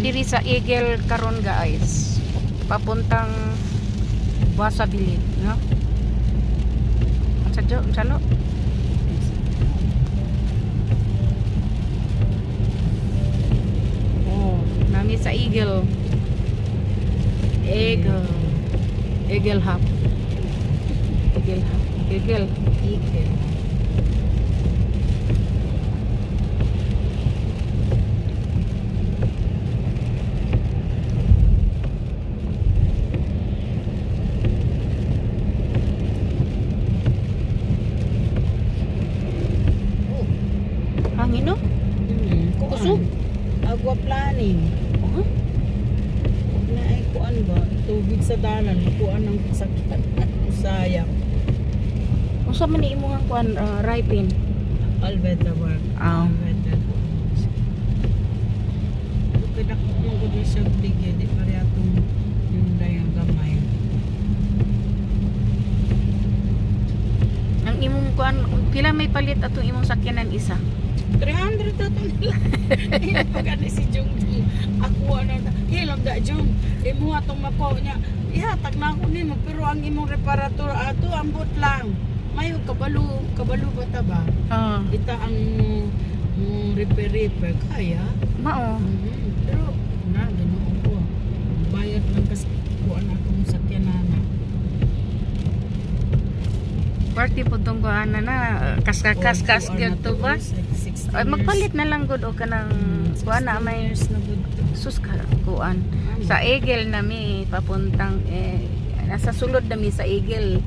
diri sa Eagle karon guys. Papuntang Wasabilid, no? Ang sadyo, ang salo. Oh, nami sa Eagle. Eagle Hub. Eagle. Hangin, no? Kusog. Agwa planning. Oh, Na ay kuan ba? Tubig sa dalan. Kuan ang sakyan. Sayang. unsa man ni imong kuan ripin? Alveda work. Ah. Alveda. Kadak mo ko di siya bigyan. Di pare atong yung dayang gamay. Ang imong kuan pila may palit atong imong sakyanan isa? 300 na ito nila. Hilang pa gani si Jung. Ako ano na. Hilang da Jung. Imo atong mako niya. Ihatag na ako nimo. Pero ang imong reparator ato ambot lang. Mayo kabalo ba ta ba? Ita ang repair kaya. Mao. Pero na ganoon ko. Bayad lang kasi kuan akong sakyanan. Party po tong kuan na kas gyud to ba? Ay magpalit na lang gud og kanang kuan na may sus ka kuan. Sa Eagle na mi papuntang nasa sulod na mi sa Eagle,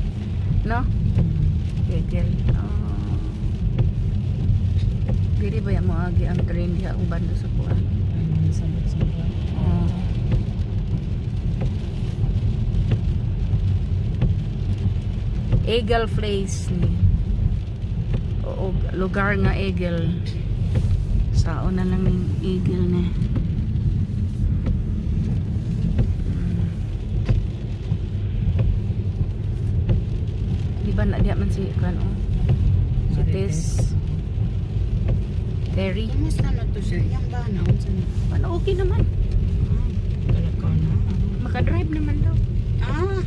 no? Eagle. Dili ba ya mo agi ang train diha ang bando sa kuan? Eagle Place ni. O lugar nga Eagle. Sao na lang yung Eagle ni. Di ba na diya man si kano? Si Tess. Terry. Kumusta na to siya? Yang ba na? Ano okay naman. Talakaw na. Maka-drive naman daw. Ah!